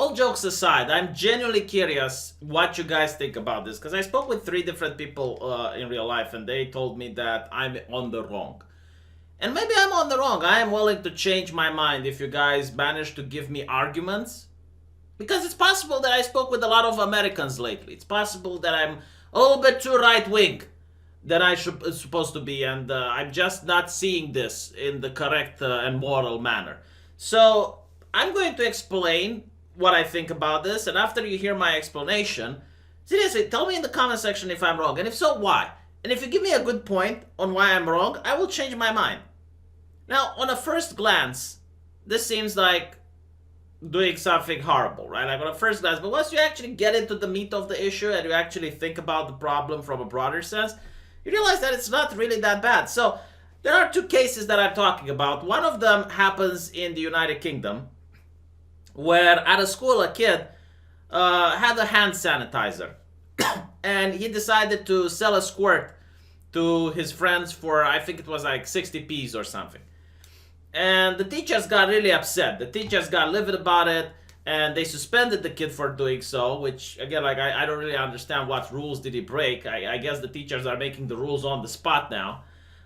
all jokes aside, I'm genuinely curious what you guys think about this, because I spoke with 3 different people in real life, and they told me that I'm on the wrong. And maybe I'm on the wrong. I am willing to change my mind if you guys manage to give me arguments. Because it's possible that I spoke with a lot of Americans lately. It's possible that I'm a little bit too right-wing than I should supposed to be, and I'm just not seeing this in the correct and moral manner. So I'm going to explain what I think about this, and after you hear my explanation, seriously, tell me in the comment section if I'm wrong, and if so, why? And if you give me a good point on why I'm wrong, I will change my mind. Now, on a first glance, this seems like doing something horrible, right? Like on a first glance, but once you actually get into the meat of the issue and you actually think about the problem from a broader sense, you realize that it's not really that bad. So there are 2 cases that I'm talking about. One of them happens in the United Kingdom, where at a school a kid had a hand sanitizer and he decided to sell a squirt to his friends for, I think it was like 60p or something. And the teachers got really upset. The teachers got livid about it, and they suspended the kid for doing so, which, again, like, I don't really understand what rules did he break. I guess the teachers are making the rules on the spot now.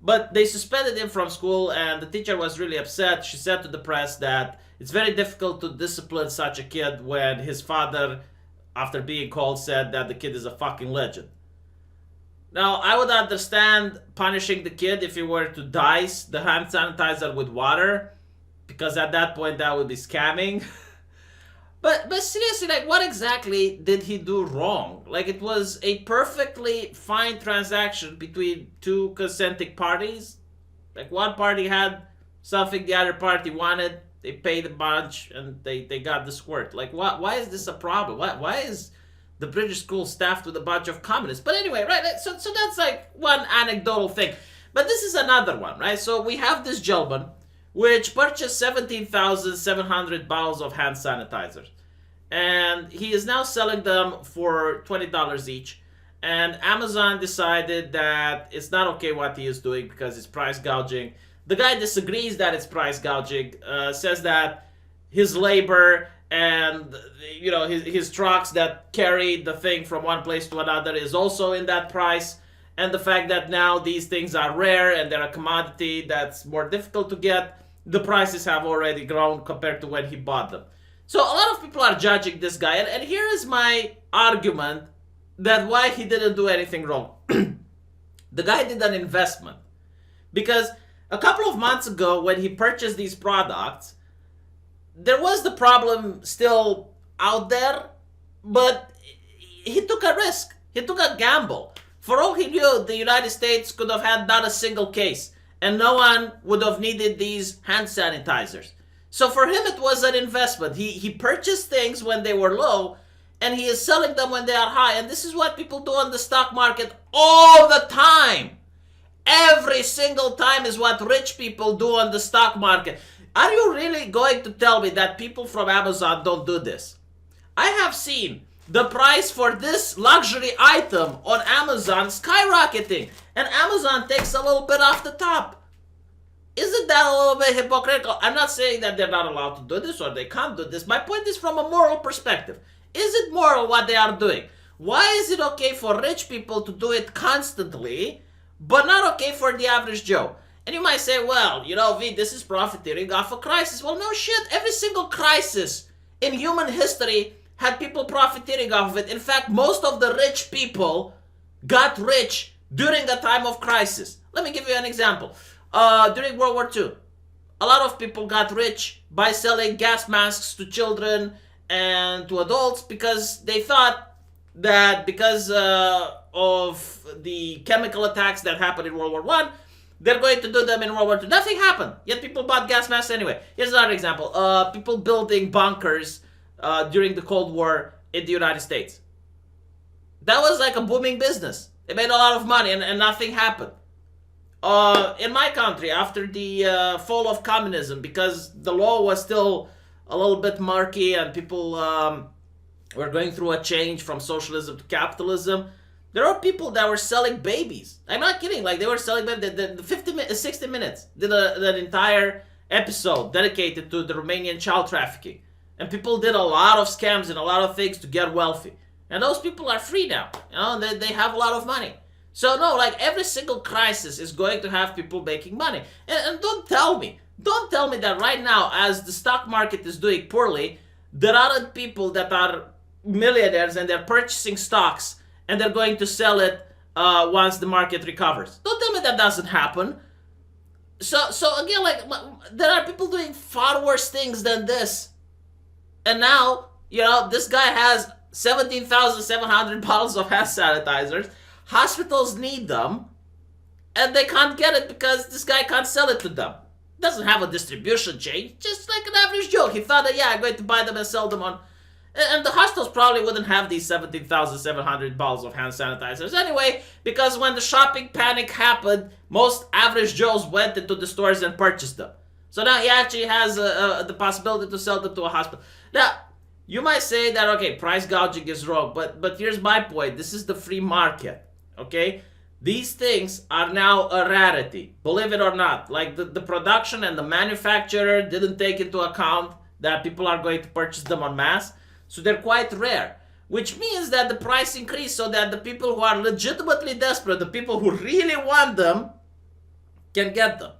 But they suspended him from school, and the teacher was really upset. She said to the press that it's very difficult to discipline such a kid when his father, after being called, said that the kid is a fucking legend. Now, I would understand punishing the kid if he were to dice the hand sanitizer with water, because at that point that would be scamming. But seriously, like, what exactly did he do wrong? Like, it was a perfectly fine transaction between 2 consenting parties. Like, one party had something the other party wanted, they paid a bunch, and they got the squirt. Like, why is this a problem? Why is the British school staffed with a bunch of communists? But anyway, right, so that's like one anecdotal thing. But this is another one, right? So we have this gentleman which purchased 17,700 bottles of hand sanitizers. And he is now selling them for $20 each. And Amazon decided that it's not okay what he is doing because it's price gouging. The guy disagrees that it's price gouging, says that his labor and, you know, his trucks that carry the thing from one place to another is also in that price. And the fact that now these things are rare and they're a commodity that's more difficult to get, the prices have already grown compared to when he bought them. So a lot of people are judging this guy, and here is my argument that why he didn't do anything wrong. The guy did an investment, because a couple of months ago when he purchased these products, there was the problem still out there, but he took a risk. He took a gamble. For all he knew, the United States could have had not a single case, and no one would have needed these hand sanitizers. So for him, it was an investment. He purchased things when they were low, and he is selling them when they are high. And this is what people do on the stock market all the time. Every single time is what rich people do on the stock market. Are you really going to tell me that people from Amazon don't do this? I have seen the price for this luxury item on Amazon skyrocketing, and Amazon takes a little bit off the top. Isn't that a little bit hypocritical? I'm not saying that they're not allowed to do this or they can't do this. My point is from a moral perspective. Is it moral what they are doing? Why is it okay for rich people to do it constantly, but not okay for the average Joe? And you might say, well, you know, V, this is profiteering off a crisis. Well, no shit. Every single crisis in human history had people profiteering off of it. In fact, most of the rich people got rich during a time of crisis. Let me give you an example. During World War II, a lot of people got rich by selling gas masks to children and to adults because they thought that because of the chemical attacks that happened in World War I, they're going to do them in World War II. Nothing happened, yet people bought gas masks anyway. Here's another example. People building bunkers during the Cold War in the United States. That was like a booming business. They made a lot of money and nothing happened. In my country, after the fall of communism, because the law was still a little bit murky and people were going through a change from socialism to capitalism, there are people that were selling babies. I'm not kidding. Like, they were selling babies. The 60 Minutes did an entire episode dedicated to the Romanian child trafficking. And people did a lot of scams and a lot of things to get wealthy. And those people are free now. They have a lot of money. So no, like every single crisis is going to have people making money. And don't tell me that right now, as the stock market is doing poorly, there aren't people that are millionaires and they're purchasing stocks and they're going to sell it once the market recovers. Don't tell me that doesn't happen. So again, like there are people doing far worse things than this. And now, this guy has 17,700 bottles of hand sanitizers. Hospitals need them, and they can't get it because this guy can't sell it to them. Doesn't have a distribution chain, just like an average Joe. He thought that, I'm going to buy them and sell them on. And the hospitals probably wouldn't have these 17,700 bottles of hand sanitizers anyway, because when the shopping panic happened, most average Joes went into the stores and purchased them. So now he actually has the possibility to sell them to a hospital. Now, you might say that, okay, price gouging is wrong, but here's my point. This is the free market, okay? These things are now a rarity, believe it or not. Like the production and the manufacturer didn't take into account that people are going to purchase them en masse. So they're quite rare, which means that the price increased so that the people who are legitimately desperate, the people who really want them, can get them.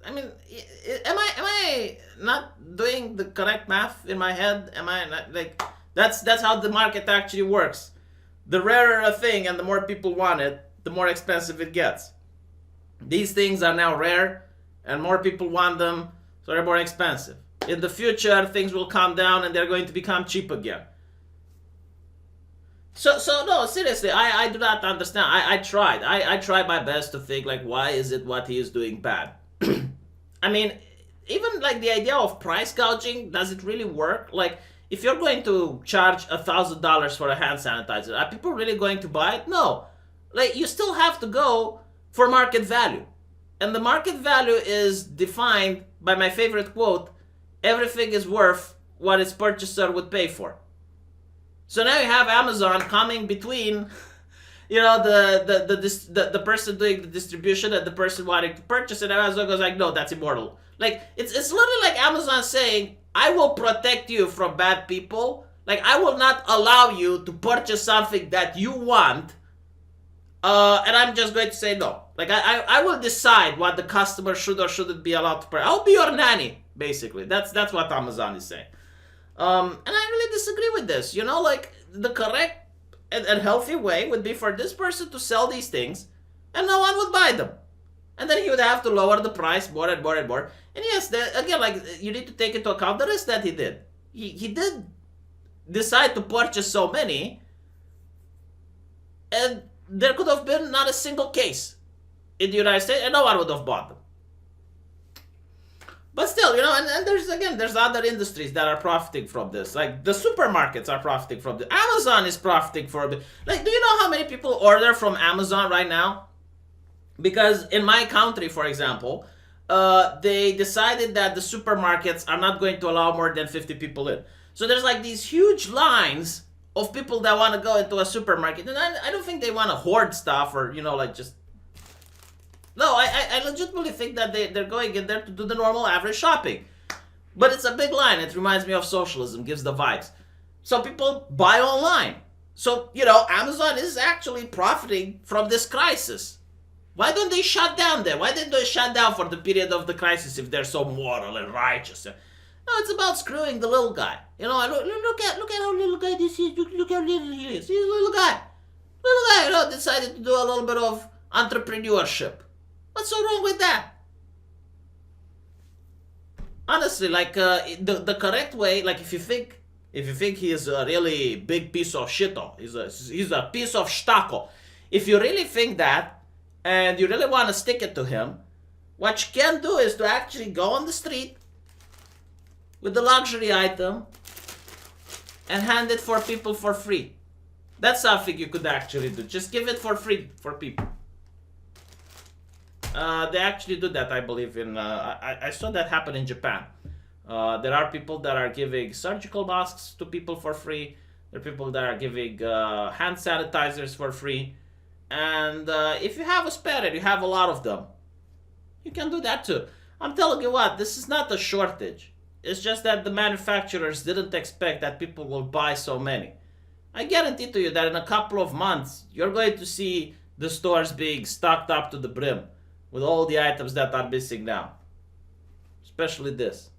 I mean, am I not doing the correct math in my head? Am I not, like, that's how the market actually works. The rarer a thing and the more people want it, the more expensive it gets. These things are now rare and more people want them, so they're more expensive. In the future, things will calm down and they're going to become cheap again. So no, seriously, I do not understand. I tried. I tried my best to think, like, why is it what he is doing bad? I mean, even like the idea of price gouging, does it really work? Like, if you're going to charge $1,000 for a hand sanitizer, are people really going to buy it? No. Like, you still have to go for market value. And the market value is defined by my favorite quote, everything is worth what its purchaser would pay for. So now you have Amazon coming between, the person doing the distribution and the person wanting to purchase it. And Amazon goes like, no, that's immoral. Like, it's literally like Amazon saying, I will protect you from bad people. Like, I will not allow you to purchase something that you want. And I'm just going to say no. Like, I will decide what the customer should or shouldn't be allowed to purchase. I'll be your nanny, basically. That's what Amazon is saying. And I really disagree with this. Like, the correct and healthy way would be for this person to sell these things and no one would buy them. And then he would have to lower the price more and more and more. And yes, again, like, you need to take into account the risk that he did. He did decide to purchase so many, and there could have been not a single case in the United States, and no one would have bought them. But still, and there's other industries that are profiting from this. Like, the supermarkets are profiting from this. Amazon is profiting from it. Like, do you know how many people order from Amazon right now? Because in my country, for example, they decided that the supermarkets are not going to allow more than 50 people in. So there's like these huge lines of people that want to go into a supermarket. And I don't think they want to hoard stuff or, like just... No, I legitimately think that they're going in there to do the normal average shopping. But it's a big line. It reminds me of socialism, gives the vibes. So people buy online. So, Amazon is actually profiting from this crisis. Why don't they shut down then? Why didn't they shut down for the period of the crisis if they're so moral and righteous? No, it's about screwing the little guy. Look at how little guy this is. Look how little he is. He's a little guy. Little guy, decided to do a little bit of entrepreneurship. What's so wrong with that? Honestly, like, the correct way, like, if you think he is a really big piece of shito, he's a piece of shtako. If you really think that, and you really want to stick it to him, what you can do is to actually go on the street with the luxury item and hand it for people for free. That's something you could actually do. Just give it for free for people. They actually do that, I believe. I saw that happen in Japan. There are people that are giving surgical masks to people for free. There are people that are giving hand sanitizers for free. And if you have a spare and you have a lot of them, you can do that too. I'm telling you what, this is not a shortage. It's just that the manufacturers didn't expect that people will buy so many. I guarantee to you that in a couple of months, you're going to see the stores being stocked up to the brim with all the items that are missing now. Especially this.